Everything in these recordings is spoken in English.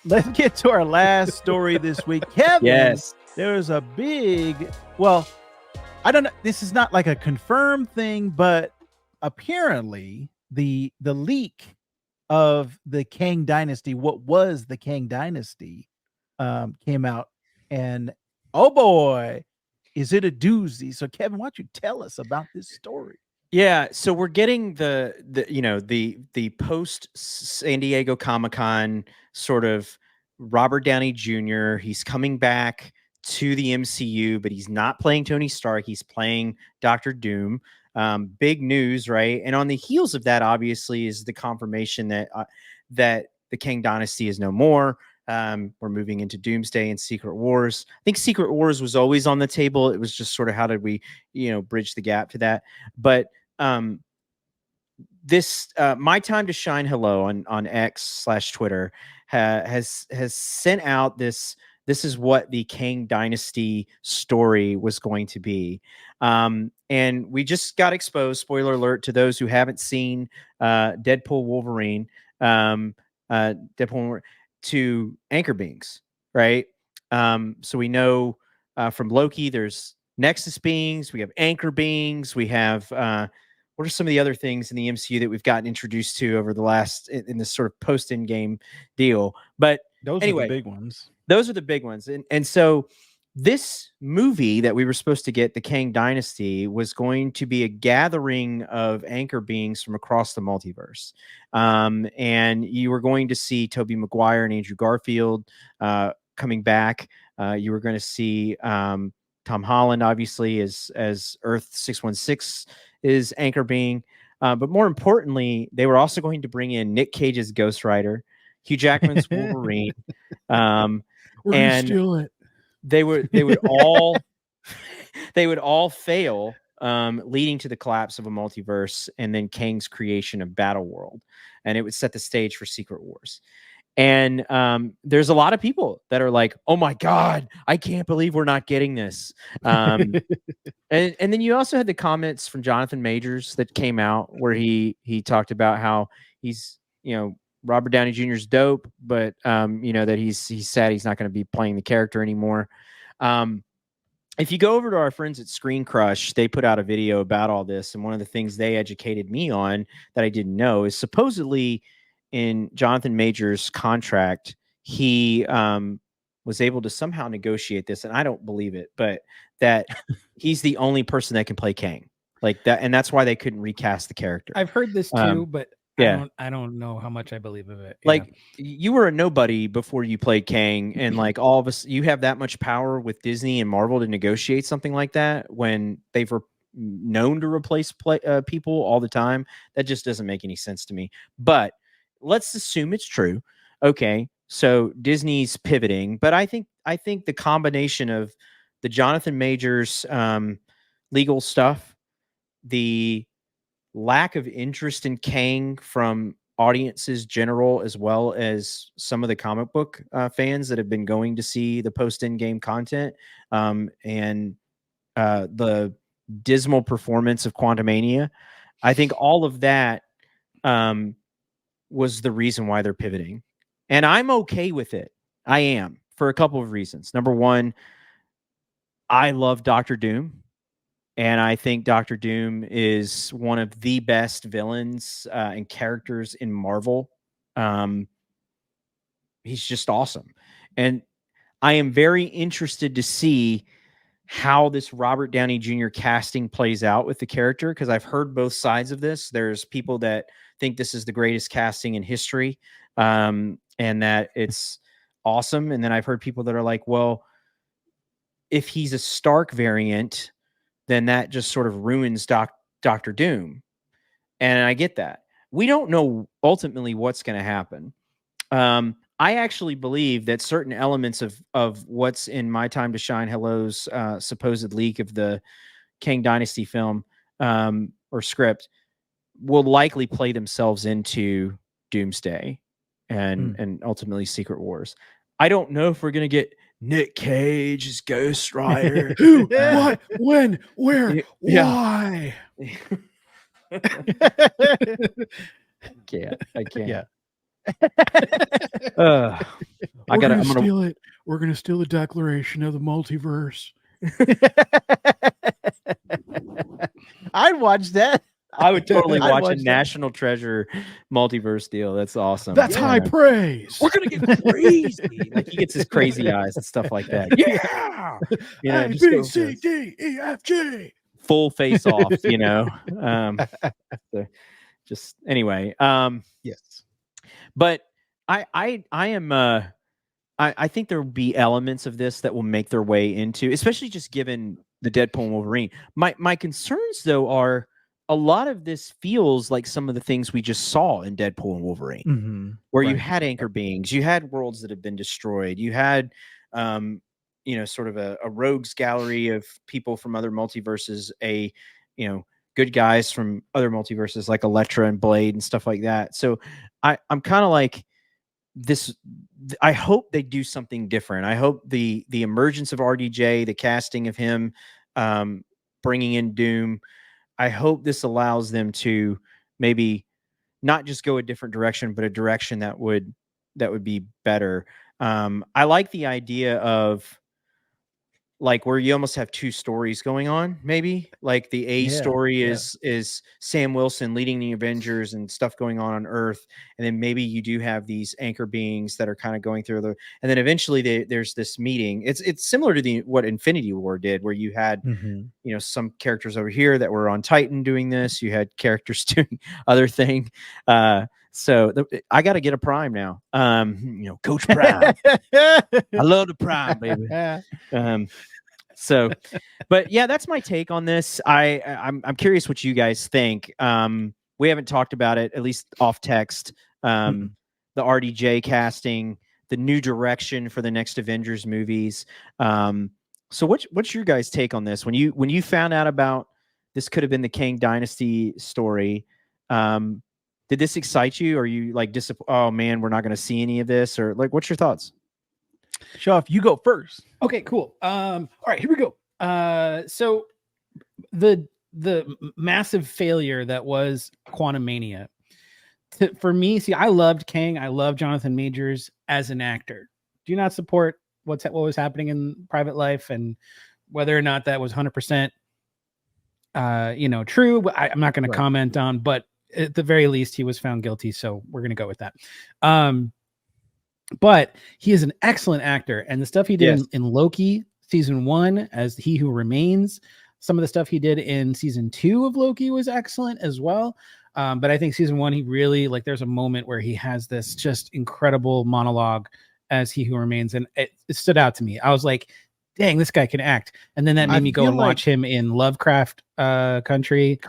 let's get to our last story this week. Kevin, Yes. there was a big, well, I don't know. This is not like a confirmed thing, but apparently the leak of the Kang Dynasty, what was the Kang Dynasty, came out, and oh boy, is it a doozy? So Kevin, why don't you tell us about this story? Yeah, so we're getting the post San Diego Comic-Con sort of Robert Downey Jr. He's coming back to the MCU, but he's not playing Tony Stark. He's playing Doctor Doom. Big news, right? And on the heels of that, obviously, is the confirmation that that the Kang Dynasty is no more. We're moving into Doomsday and Secret Wars. I think Secret Wars was always on the table. It was just sort of how did we, bridge the gap to that. But this My Time to Shine Hello on X/Twitter has sent out this is what the Kang Dynasty story was going to be. And we just got exposed, spoiler alert to those who haven't seen Deadpool Wolverine, Deadpool to anchor beings, right? So we know from Loki there's Nexus beings, we have anchor beings, we have what are some of the other things in the MCU that we've gotten introduced to over the last in this sort of post in-game deal? But Those anyway, are the big ones. Those are the big ones. And so this movie that we were supposed to get, the Kang Dynasty, was going to be a gathering of anchor beings from across the multiverse. And you were going to see Tobey Maguire and Andrew Garfield coming back. You were going to see Tom Holland, obviously, as Earth 616 is anchor being. But more importantly, they were also going to bring in Nick Cage's Ghost Rider, Hugh Jackman's Wolverine. And steal it. they would all they would all fail, leading to the collapse of a multiverse and then Kang's creation of Battleworld, and it would set the stage for Secret Wars. And there's a lot of people that are like, "Oh my God, I can't believe we're not getting this." And then you also had the comments from Jonathan Majors that came out where he talked about how he's Robert Downey Jr.'s dope, but that he's sad he's not going to be playing the character anymore. If you go over to our friends at Screen Crush, they put out a video about all this, and one of the things they educated me on that I didn't know is supposedly in Jonathan Majors' contract, he was able to somehow negotiate this, and I don't believe it, but that he's the only person that can play Kang like that, and that's why they couldn't recast the character. I've heard this too, but yeah. I don't know how much I believe of it. Like you were a nobody before you played Kang, and like all of us, you have that much power with Disney and Marvel to negotiate something like that when they've known to replace people all the time. That just doesn't make any sense to me. But let's assume it's true. Okay, so Disney's pivoting, but I think the combination of the Jonathan Majors legal stuff, the lack of interest in Kang from audiences general, as well as some of the comic book fans that have been going to see the post-in-game content, and the dismal performance of Quantumania. I think all of that was the reason why they're pivoting. And I'm okay with it. I am, for a couple of reasons. Number one, I love Doctor Doom. And I think Doctor Doom is one of the best villains and characters in Marvel. He's just awesome. And I am very interested to see how this Robert Downey Jr. casting plays out with the character, because I've heard both sides of this. There's people that think this is the greatest casting in history, and that it's awesome. And then I've heard people that are like, well, if he's a Stark variant, then that just sort of ruins Doctor Doom. And I get that. We don't know ultimately what's going to happen. I actually believe that certain elements of what's in My Time to Shine Hello's supposed leak of the Kang Dynasty film or script will likely play themselves into Doomsday and ultimately Secret Wars. I don't know if we're going to get Nick Cage as Ghost Rider. Who? What? When? Where? Why? I can't. Yeah. I'm gonna steal it. We're gonna steal the Declaration of the Multiverse. I'd watch that. I would totally I'd watch a watch that. National Treasure multiverse deal. That's awesome. That's high praise. We're gonna get crazy. Like he gets his crazy eyes and stuff like that. Yeah. You know, A, just B, go C, D, E, F, G. full face off. You know, just anyway. Yes. But I am. I think there will be elements of this that will make their way into, especially just given the Deadpool and Wolverine. My concerns though are a lot of this feels like some of the things we just saw in Deadpool and Wolverine, where you had anchor beings, you had worlds that have been destroyed, you had sort of a rogues gallery of people from other multiverses, good guys from other multiverses like Elektra and Blade and stuff like that. So I'm kind of like this. I hope they do something different. I hope the emergence of RDJ, the casting of him, bringing in Doom, I hope this allows them to maybe not just go a different direction, but a direction that would be better. I like the idea of like where you almost have two stories going on, maybe like the story is Sam Wilson leading the Avengers and stuff going on Earth. And then maybe you do have these anchor beings that are kind of going through and then eventually there's this meeting. It's similar to what Infinity War did, where you had, some characters over here that were on Titan doing this. You had characters doing other thing. So I got to get a Prime now. Coach Prime. I love the Prime, baby. So, but yeah, that's my take on this. I'm curious what you guys think. We haven't talked about it, at least off text. The RDJ casting, the new direction for the next Avengers movies. So what's your guys' take on this? When you found out about this could have been the Kang Dynasty story, did this excite you? Or are you like oh man, we're not going to see any of this? Or like, what's your thoughts? Shoff, you go first. Okay, cool. All right, here we go. So the massive failure that was Quantumania, for me, see, I loved Kang. I love Jonathan Majors as an actor. Do not support what was happening in private life and whether or not that was 100% true. I'm not going to comment on, but at the very least, he was found guilty. So we're going to go with that. But he is an excellent actor, and the stuff he did in Loki season 1 as He Who Remains, some of the stuff he did in season 2 of Loki was excellent as well. But I think season 1, he really there's a moment where he has this just incredible monologue as He Who Remains, and it stood out to me. I was like, dang, this guy can act. And then that made me go and watch him in Lovecraft Country.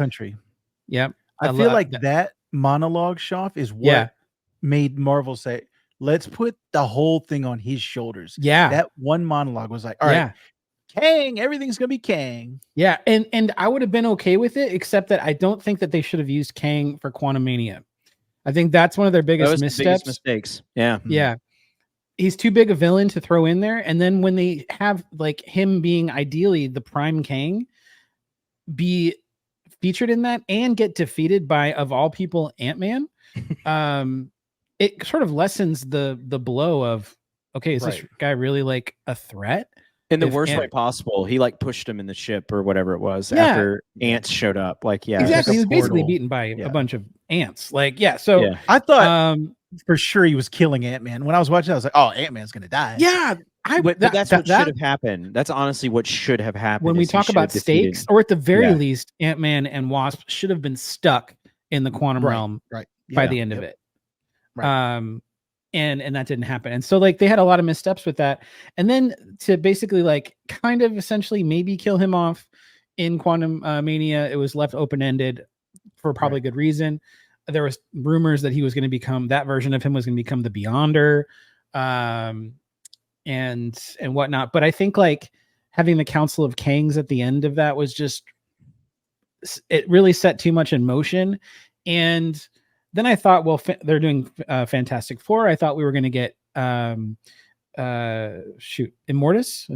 Yep. I feel like that monologue, Shoff, is what made Marvel say, let's put the whole thing on his shoulders. Yeah. That one monologue was like, all right, Kang, everything's going to be Kang. Yeah. And I would have been okay with it, except that I don't think that they should have used Kang for Quantumania. I think that's one of their biggest missteps. Mistakes. Yeah. Yeah. He's too big a villain to throw in there. And then when they have like him being ideally the prime Kang be featured in that and get defeated by, of all people, Ant-Man, it sort of lessens the blow of, okay, is this guy really like a threat? In the worst way possible. He like pushed him in the ship or whatever it was after ants showed up. Like, exactly. He was basically beaten by a bunch of ants. So I thought for sure he was killing Ant-Man. When I was watching, I was like, oh, Ant-Man's going to die. Yeah. But that's what should have happened. That's honestly what should have happened. When we talk about stakes, or at the very least, Ant-Man and Wasp should have been stuck in the quantum realm by the end of it. And that didn't happen. And so they had a lot of missteps with that. And then to basically kind of essentially maybe kill him off in Quantum Mania, it was left open-ended for probably good reason. There was rumors that he was going to become, that version of him was going to become the Beyonder, and whatnot. But I think having the Council of Kangs at the end of that was just, it really set too much in motion. And then I thought, well, they're doing Fantastic Four. I thought we were going to get Immortus.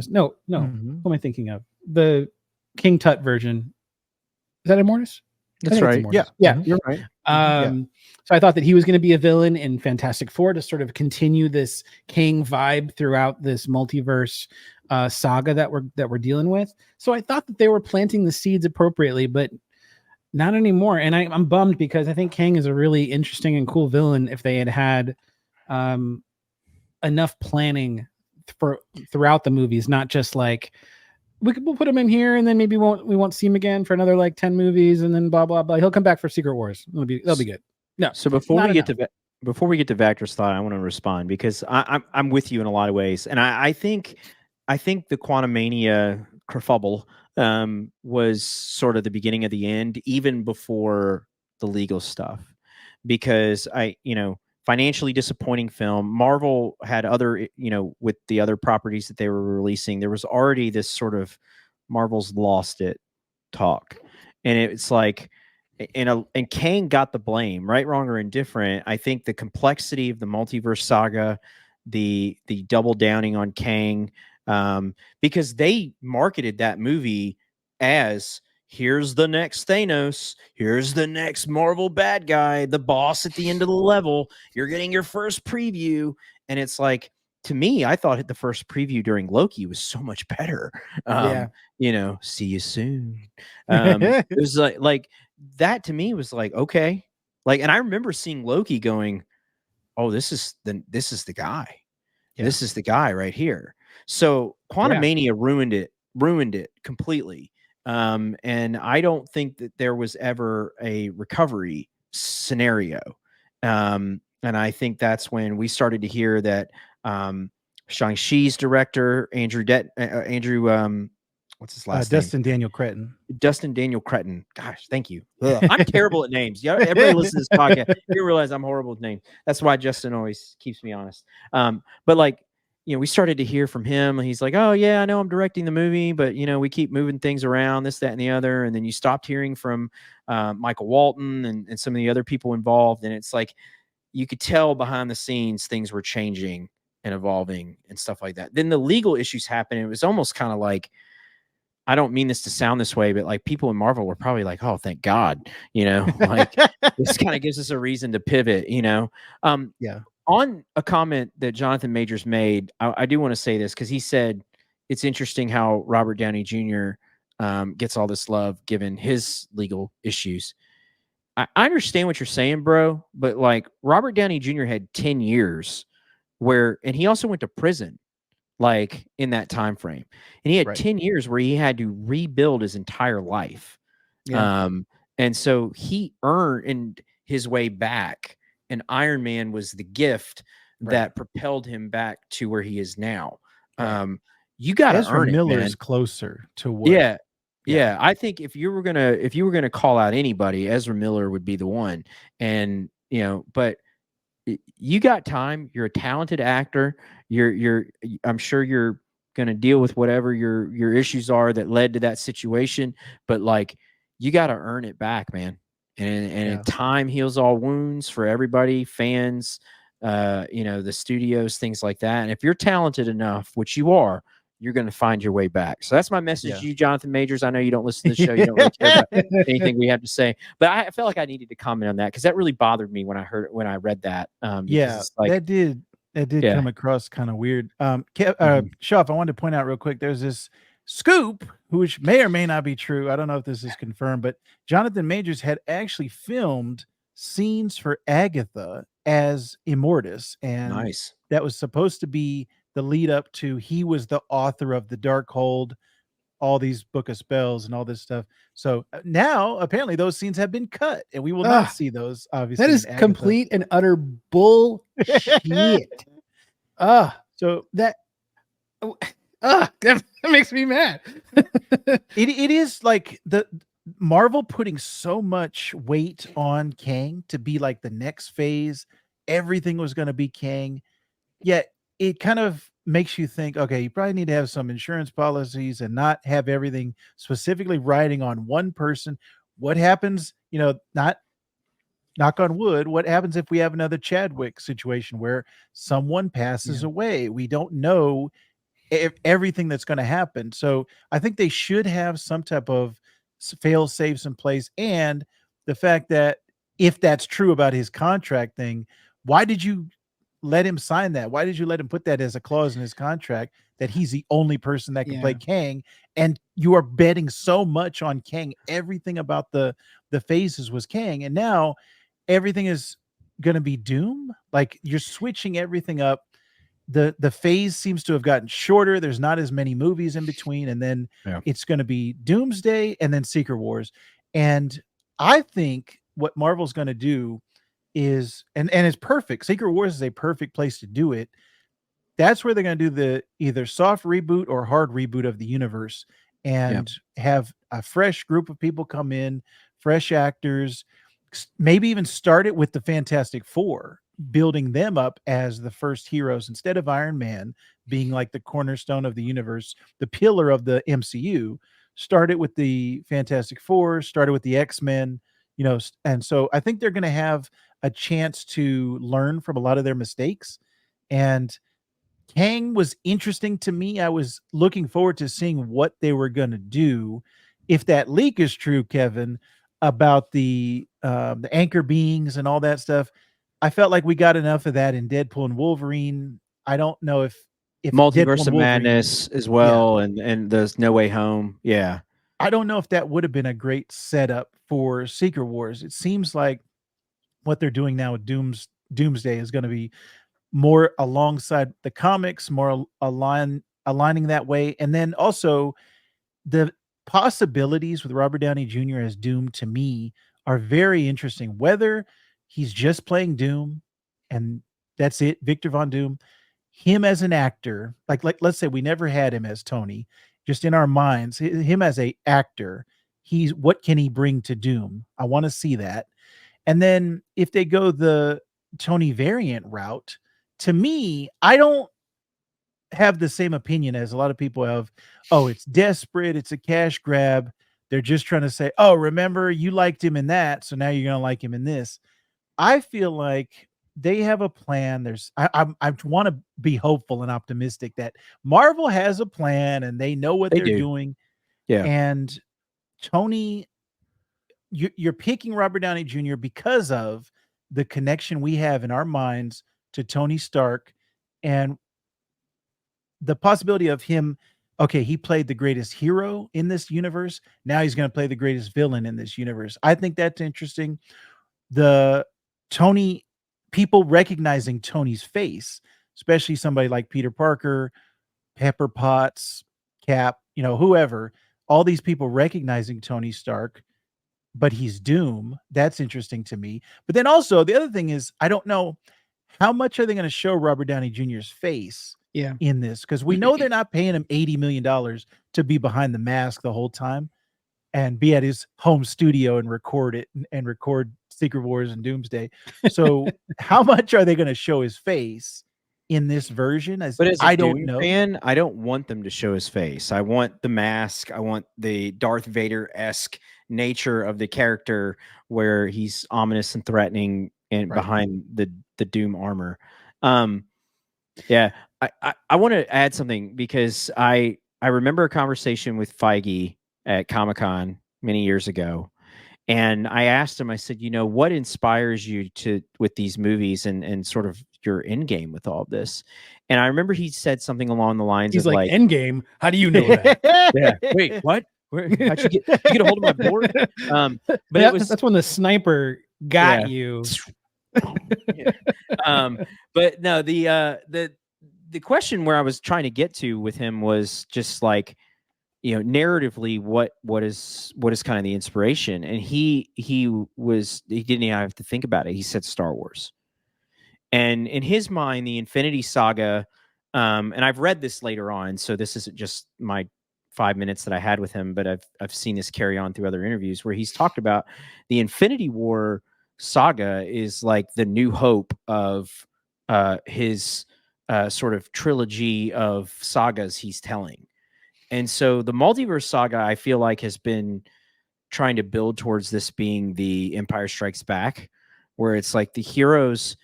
No. Who am I thinking of? The King Tut version. Is that Immortus? That's right. Yeah. Yeah. You're right. So I thought that he was going to be a villain in Fantastic Four to sort of continue this Kang vibe throughout this multiverse saga that we're dealing with. So I thought that they were planting the seeds appropriately, but not anymore. And I'm bummed because I think Kang is a really interesting and cool villain if they had enough planning for throughout the movies, not just like we'll put him in here and then maybe we won't see him again for another like 10 movies and then blah blah blah. He'll come back for Secret Wars. That'll be good. No. So before we get to Vector's thought, I want to respond because I'm with you in a lot of ways, and I think the Quantumania kerfuffle was sort of the beginning of the end, even before the legal stuff, because financially disappointing film. Marvel had other, with the other properties that they were releasing, there was already this sort of Marvel's lost it talk. And it's like, and Kang got the blame, right, wrong, or indifferent. I think the complexity of the multiverse saga, the double downing on Kang, because they marketed that movie as, here's the next Thanos. Here's the next Marvel bad guy, the boss at the end of the level. You're getting your first preview. And it's like, to me, I thought the first preview during Loki was so much better. See you soon. It was like that to me was like, okay. Like, and I remember seeing Loki going, oh, this is the guy. Yeah. This is the guy right here. So Quantumania ruined it completely. And I don't think that there was ever a recovery scenario. And I think that's when we started to hear that Shang-Chi's director, what's his last name? Dustin Daniel Cretton. Gosh, thank you. I'm terrible at names. Yeah, everybody listens to this podcast. You realize I'm horrible with names. That's why Justin always keeps me honest. But like, we started to hear from him, and he's like, oh yeah, I know I'm directing the movie, but we keep moving things around, this, that, and the other. And then you stopped hearing from Michael Walton and some of the other people involved. And it's like, you could tell behind the scenes, things were changing and evolving and stuff like that. Then the legal issues happened. And it was almost kind of like, I don't mean this to sound this way, but like people in Marvel were probably like, oh, thank God, like this kind of gives us a reason to pivot, yeah. On a comment that Jonathan Majors made, I do want to say this because he said it's interesting how Robert Downey Jr. Gets all this love given his legal issues. I understand what you're saying, bro, but like Robert Downey Jr. had 10 years and he also went to prison like in that time frame. And he had 10 years where he had to rebuild his entire life. Yeah. And so he earned his way back. And Iron Man was the gift that propelled him back to where he is now. You got to earn Miller it, man. Is closer to what? Yeah. I think if you were gonna call out anybody, Ezra Miller would be the one. And but you got time. You're a talented actor. I'm sure you're gonna deal with whatever your issues are that led to that situation. But like, you got to earn it back, man. And time heals all wounds for everybody, fans, the studios, things like that. And if you're talented enough, which you are, you're going to find your way back. So that's my message to you, Jonathan Majors. I know you don't listen to the show. You don't really care about anything we have to say, but I felt like I needed to comment on that because that really bothered me when I read that. That did come across kind of weird. Shuff, I wanted to point out real quick. There's this scoop, which may or may not be true. I don't know if this is confirmed, but Jonathan Majors had actually filmed scenes for Agatha as Immortus, and that was supposed to be the lead up to he was the author of the Darkhold, all these Book of Spells and all this stuff. So now apparently those scenes have been cut, and we will not see those. Obviously, that is complete and utter bullshit. So that. That makes me mad. It is like the Marvel putting so much weight on Kang to be like the next phase. Everything was going to be Kang. Yet it kind of makes you think, okay, you probably need to have some insurance policies and not have everything specifically riding on one person. What happens, not knock on wood, what happens if we have another Chadwick situation where someone passes away? We don't know everything that's going to happen. So I think they should have some type of fail safes in place. And the fact that if that's true about his contract thing, why did you let him sign that? Why did you let him put that as a clause in his contract that he's the only person that can play Kang? And you are betting so much on Kang. Everything about the phases was Kang, and now everything is going to be Doom. Like, you're switching everything up. The phase seems to have gotten shorter. There's not as many movies in between, and then it's going to be Doomsday and then Secret Wars. And I think what Marvel's going to do is, and it's perfect. Secret Wars is a perfect place to do it. That's where they're going to do the either soft reboot or hard reboot of the universe, and have a fresh group of people come in, fresh actors, maybe even start it with the Fantastic Four, building them up as the first heroes instead of Iron Man being like the cornerstone of the universe, the pillar of the MCU. Start it with the Fantastic Four, started with the X-Men, and so I think they're going to have a chance to learn from a lot of their mistakes. And Kang was interesting to me. I was looking forward to seeing what they were going to do. If that leak is true, Kevin, about the anchor beings and all that stuff, I felt like we got enough of that in Deadpool and Wolverine. I don't know if Multiverse of Madness as well, and there's No Way Home. Yeah. I don't know if that would have been a great setup for Secret Wars. It seems like what they're doing now with Doomsday is going to be more alongside the comics, more aligning that way. And then also the possibilities with Robert Downey Jr. as Doom, to me, are very interesting. Whether he's just playing Doom and that's it, Victor Von Doom, him as an actor, like let's say we never had him as Tony, just in our minds, him as a actor, what can he bring to Doom? I want to see that. And then if they go the Tony variant route, to me, I don't have the same opinion as a lot of people have. Oh, it's desperate. It's a cash grab. They're just trying to say, oh, remember you liked him in that, so now you're going to like him in this. I feel like they have a plan. I want to be hopeful and optimistic that Marvel has a plan and they know what they're doing. Yeah. And Tony, you're picking Robert Downey Jr. because of the connection we have in our minds to Tony Stark, and the possibility of him. Okay, he played the greatest hero in this universe. Now he's going to play the greatest villain in this universe. I think that's interesting. The Tony, people recognizing Tony's face, especially somebody like Peter Parker, Pepper Potts, Cap, whoever, all these people recognizing Tony Stark, but he's Doom. That's interesting to me. But then also the other thing is, I don't know how much are they going to show Robert Downey Jr.'s face in this, because we know they're not paying him $80 million to be behind the mask the whole time and be at his home studio and record it and record Secret Wars and Doomsday. So how much are they going to show his face in this version? But as a Doom fan, I don't want them to show his face. I want the mask. I want the Darth Vader-esque nature of the character where he's ominous and threatening and behind the Doom armor. I want to add something, because I remember a conversation with Feige at Comic-Con many years ago, and I asked him, I said, what inspires you with these movies and sort of your end game with all of this? And I remember he said something along the lines of like end game. How do you know that? Wait, what? How'd you get a hold of my board? But that's when the sniper got you. But no, the question where I was trying to get to with him was just like, narratively, what is kind of the inspiration? And he didn't even have to think about it. He said Star Wars. And in his mind, the Infinity Saga, and I've read this later on, so this isn't just my 5 minutes that I had with him, but I've seen this carry on through other interviews where he's talked about the Infinity War saga is like the New Hope of his sort of trilogy of sagas he's telling. And so the Multiverse saga, I feel like, has been trying to build towards this being the Empire Strikes Back, where it's like the heroes,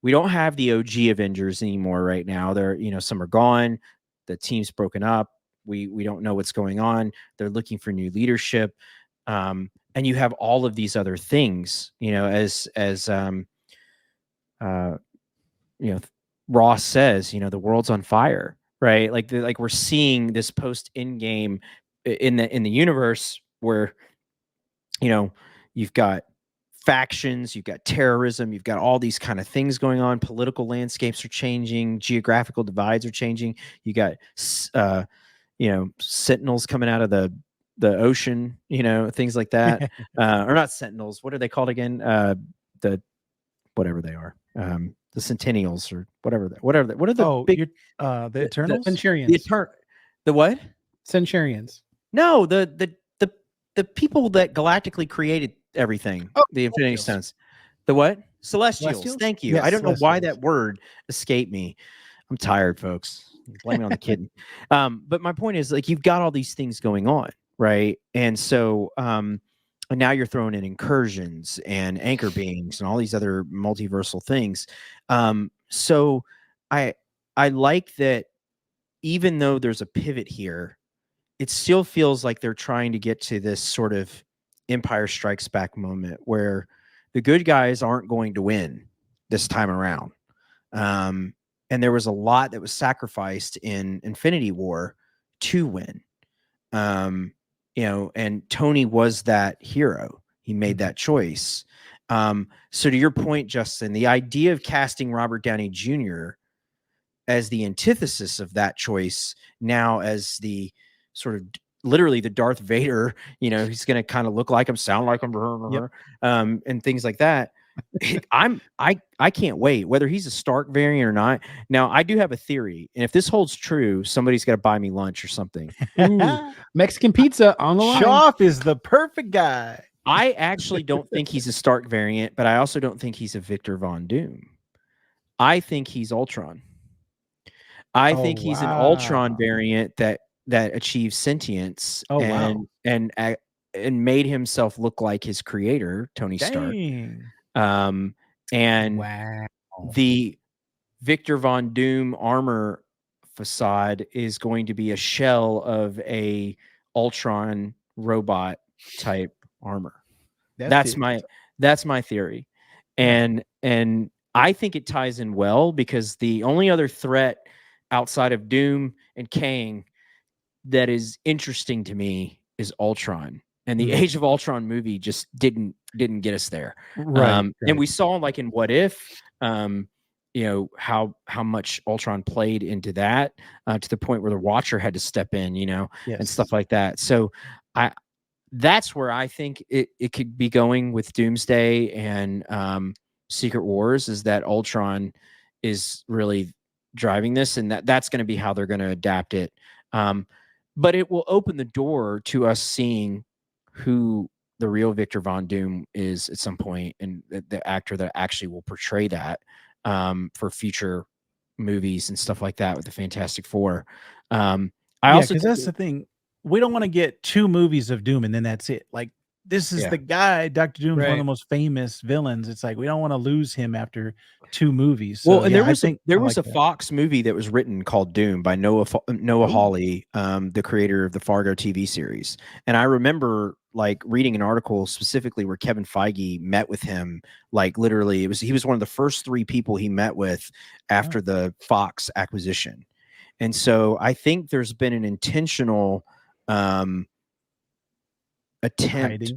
we don't have the OG Avengers anymore right now. They're, some are gone. The team's broken up. We don't know what's going on. They're looking for new leadership. and you have all of these other things, you know, as you know, Ross says, you know, the world's on fire, right? Like we're seeing this post Endgame in the universe where, you know, you've got factions, you've got terrorism, you've got all these kind of things going on. Political landscapes are changing, geographical divides are changing. You got, you know, sentinels coming out of the ocean, you know, things like that. Or not sentinels. What are they called again? The whatever they are. The Centennials or whatever. What are the big? The Eternals. Centurions. The what? Centurions. No, the people that galactically created everything. Oh, the Infinity Celestials. Stones. The what? Celestials. Thank you. Yes, I don't know why Celestials. that word escaped me. I'm tired, folks. Blame it on the kid. But my point is, like, you've got all these things going on, right? And so and now you're throwing in incursions and anchor beings and all these other multiversal things. So I like that even though there's a pivot here, it still feels like they're trying to get to this sort of Empire Strikes Back moment where the good guys aren't going to win this time around. And there was a lot that was sacrificed in Infinity War to win. You know, and Tony was that hero. He made that choice. So to your point, Justin, the idea of casting Robert Downey Jr. as the antithesis of that choice, now as the sort of literally the Darth Vader, you know, he's going to kind of look like him, sound like him, and things like that. I can't wait whether he's a Stark variant or not. Now I do have a theory, and if this holds true, somebody's got to buy me lunch or something. Ooh, Mexican pizza on the line. Shoff is the perfect guy. I actually don't think he's a Stark variant, but I also don't think he's a Victor Von Doom. I think he's Ultron. I think he's an Ultron variant that achieves sentience and made himself look like his creator, Tony Stark. And the Victor Von Doom armor facade is going to be a shell of a Ultron robot type armor. That's my theory. And I think it ties in well because the only other threat outside of Doom and Kang that is interesting to me is Ultron. And the Age of Ultron movie just didn't get us there. Right. And we saw, like, in What If, you know, how much Ultron played into that to the point where the Watcher had to step in, you know, and stuff like that. So that's where I think it could be going with Doomsday and Secret Wars, is that Ultron is really driving this, and that's going to be how they're going to adapt it. But it will open the door to us seeing who the real Victor Von Doom is at some point, and the actor that actually will portray that for future movies and stuff like that with the Fantastic Four. Because that's the thing. We don't want to get 2 movies of Doom and then that's it. Like, this is the guy. Dr. Doom's one of the most famous villains. It's like we don't want to lose him after 2 movies. So, well, and there was a Fox movie that was written called Doom by Noah Hawley, the creator of the Fargo TV series. And I remember, like, reading an article specifically where Kevin Feige met with him. Like, literally, he was one of the first 3 people he met with after the Fox acquisition. And so I think there's been an intentional attempt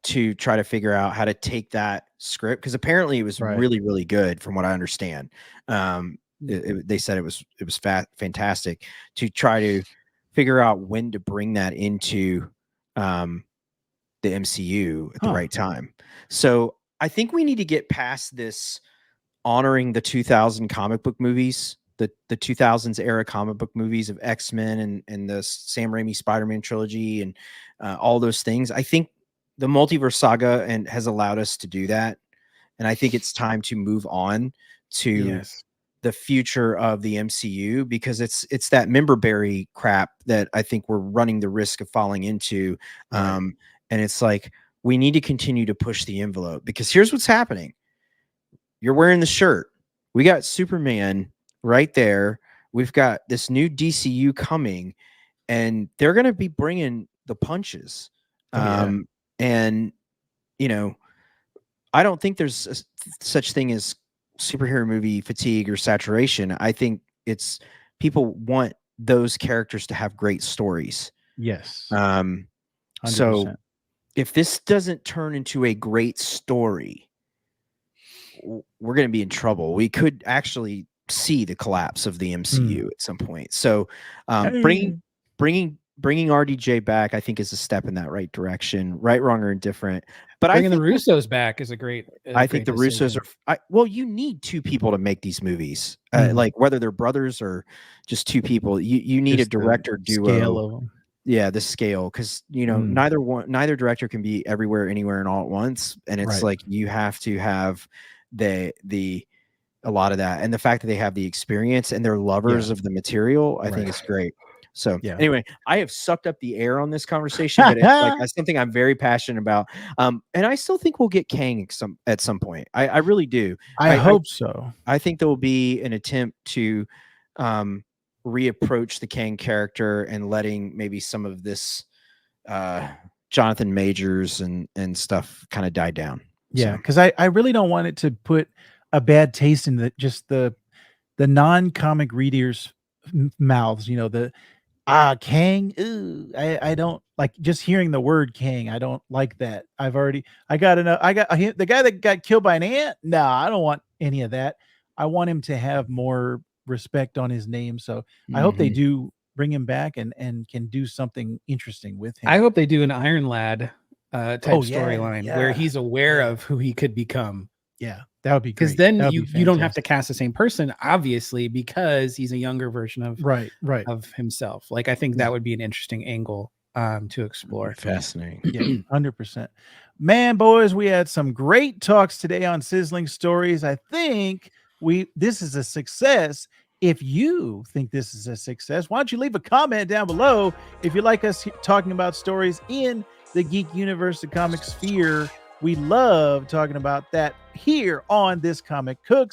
to try to figure out how to take that script, because apparently it was really, really good from what I understand. They said it was fantastic, to try to figure out when to bring that into the MCU at the right time. So I think we need to get past this honoring the 2000 comic book movies, the 2000s era comic book movies of X-Men and the Sam Raimi Spider-Man trilogy and all those things. I think the multiverse saga has allowed us to do that. And I think it's time to move on to the future of the MCU, because it's that member berry crap that I think we're running the risk of falling into. And it's like, we need to continue to push the envelope, because here's what's happening. You're wearing the shirt. We got Superman right there. We've got this new DCU coming, and they're going to be bringing the punches. And you know, I don't think there's such thing as superhero movie fatigue or saturation. I think it's people want those characters to have great stories. Yes. 100%. So if this doesn't turn into a great story, we're going to be in trouble. We could actually see the collapse of the MCU at some point. So bringing RDJ back, I think, is a step in that right direction. Right, wrong, or indifferent. But bringing the Russos back is a great. I think the Russos are. Well, you need two people to make these movies. Like whether they're brothers or just two people, you need Just a director duo. Scale of them. Yeah, the scale, because neither director can be everywhere, anywhere, and all at once. And it's like you have to have a lot of that, and the fact that they have the experience and they're lovers of the material, I think is great. So anyway, I have sucked up the air on this conversation, but it's something I'm very passionate about. And I still think we'll get Kang at some point. I really do. I hope so. I think there will be an attempt to reapproach the Kang character and letting maybe some of this Jonathan Majors and stuff kind of die down. Yeah, because I really don't want it to put a bad taste in the non-comic readers' mouths. You know, the Kang. Ooh, I don't like just hearing the word Kang. I don't like that. I got the guy that got killed by an ant. No, I don't want any of that. I want him to have more respect on his name. So I hope they do bring him back and can do something interesting with him. I hope they do an Iron Lad type storyline where he's aware of who he could become. Yeah, that would be great. Because then you don't have to cast the same person, obviously, because he's a younger version of of himself. Like, I think that would be an interesting angle to explore. Fascinating. Yeah, 100%. Man, boys, we had some great talks today on Sizzling Stories. I think this is a success. If you think this is a success, why don't you leave a comment down below if you like us talking about stories in the geek universe, the comic sphere. We love talking about that here on This Comic Cooks.